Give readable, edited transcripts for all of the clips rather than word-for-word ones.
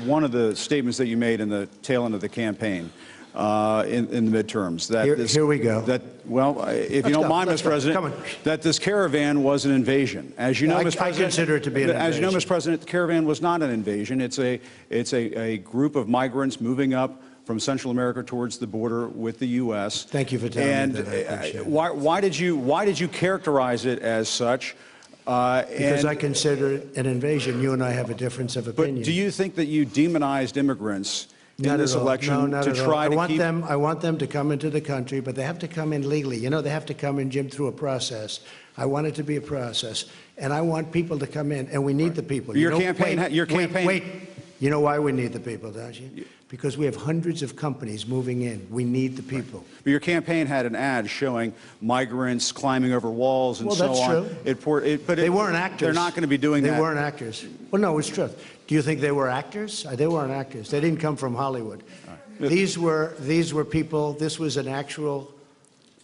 one of the statements that you made in the tail end of the campaign in the midterms. That here we go. If you don't mind, Mr. President, that this caravan was an invasion. As you know, Mr. President, I consider it to be an invasion. As you know, Mr. President, the caravan was not an invasion. It's a group of migrants moving up from Central America towards the border with the U.S. Thank you for telling me that. I appreciate it. Why did you characterize it as such? Because I consider it an invasion. You and I have a difference of opinion. But do you think that you demonized immigrants in this election to try to keep? I want them to come into the country, but they have to come in legally. You know, they have to come in, Jim, through a process. I want it to be a process, and I want people to come in, and we need the people. Your campaign. Wait. You know why we need the people, don't you? Because we have hundreds of companies moving in. We need the people. But your campaign had an ad showing migrants climbing over walls and so on. That's true. But they weren't actors. They're not going to be doing that. They weren't actors. Well, no, it's truth. Do you think they were actors? They weren't actors. They didn't come from Hollywood. Right. These were people. This was an actual,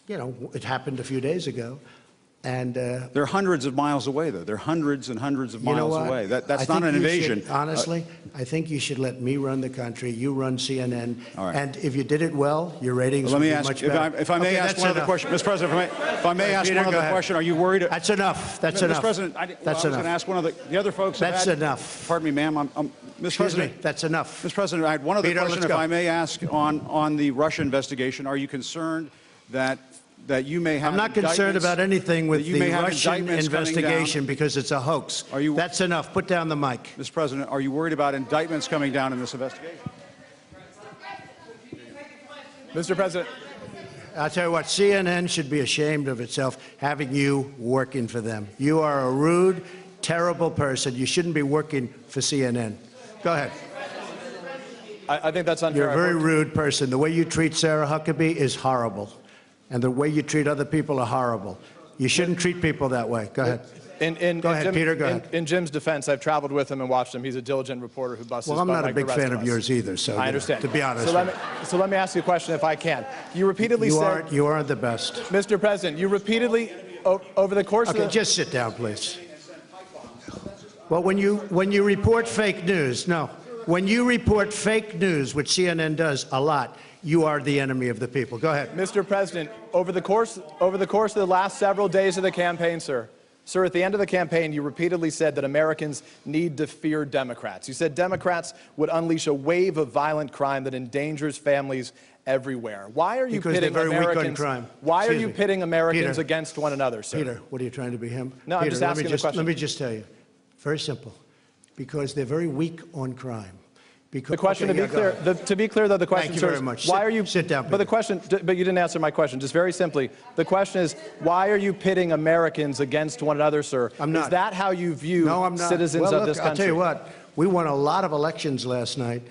you know, it happened a few days ago. And they're hundreds of miles away, though. They're hundreds and hundreds of miles away. That's not an invasion. Honestly, I think you should let me run the country. You run CNN. All right. And if you did it well, your ratings would be much better. If I may ask one other question, Mr. President, if I may ask one other question, are you worried? That's enough. That's enough. Mr. President, I was going to ask one of the other folks. That's enough. Pardon me, ma'am. Mr. President, that's enough. Mr. President, I had one other question, if I may ask, on the Russia investigation. Are you concerned that you may have? I'm not concerned about anything with the Russian investigation because it's a hoax. That's enough. Put down the mic. Mr. President, are you worried about indictments coming down in this investigation? Mr. President. I'll tell you what, CNN should be ashamed of itself having you working for them. You are a rude, terrible person. You shouldn't be working for CNN. Go ahead. I think that's unfair. You're a very rude person. The way you treat Sarah Huckabee is horrible. And the way you treat other people are horrible. You shouldn't treat people that way. Go ahead. Go ahead, Peter, go ahead. In Jim's defense, I've traveled with him and watched him. He's a diligent reporter who busts his butt. Well, I'm not like a big fan of yours either, so I understand. To be honest. So let me ask you a question, if I can. You repeatedly said you aren't the best. Mr. President, you repeatedly, over the course of the... Okay, just sit down, please. Well, when you report fake news, when you report fake news, which CNN does a lot, you are the enemy of the people. Go ahead. Mr. President, over the course of the last several days of the campaign, sir, at the end of the campaign, you repeatedly said that Americans need to fear Democrats. You said Democrats would unleash a wave of violent crime that endangers families everywhere. Why are you pitting Americans? Why are you pitting Americans against one another, sir? Peter, what are you trying to be him? No, I'm just asking the question. Let me just tell you, very simple, because they're very weak on crime. The question, to be clear, though, the question, Thank you very much. Why are you sit down? Peter. But the question, but you didn't answer my question. Just very simply, the question is, why are you pitting Americans against one another, sir? I'm not. Is that how you view citizens of this country? I'll tell you what. We won a lot of elections last night.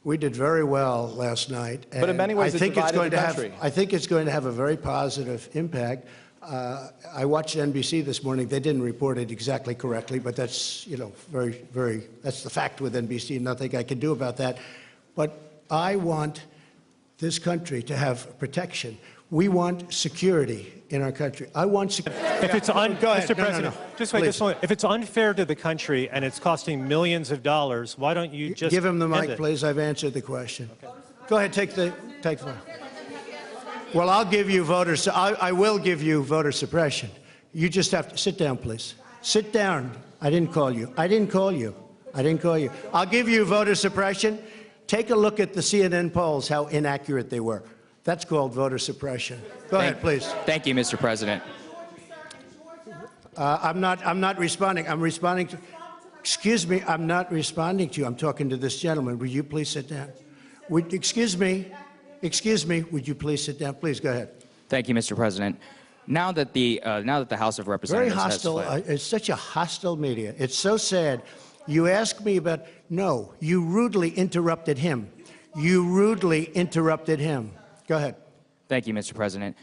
We did very well last night. But in many ways, I think it's going to have a very positive impact. I watched NBC this morning. They didn't report it exactly correctly, but that's, you know, that's the fact with NBC. Nothing I can do about that. But I want this country to have protection. We want security in our country. I want security. If it's Mr. President, just wait just a moment. If it's unfair to the country and it's costing millions of dollars, why don't you just give him the mic, please? I've answered the question. Okay. Go ahead, take the mic. Well, I'll give you I will give you voter suppression. You just have to sit down, please. Sit down. I didn't call you. I didn't call you. I didn't call you. I'll give you voter suppression. Take a look at the CNN polls, how inaccurate they were. That's called voter suppression. Go ahead, please. Thank you, Mr. President. I'm not responding. I'm responding to. Excuse me. I'm not responding to you. I'm talking to this gentleman. Will you please sit down? Excuse me. Excuse me, would you please sit down? Please, go ahead. Thank you, Mr. President. Now that the House of Representatives very hostile. It's such a hostile media. It's so sad. You ask me about. No, you rudely interrupted him. You rudely interrupted him. Go ahead. Thank you, Mr. President.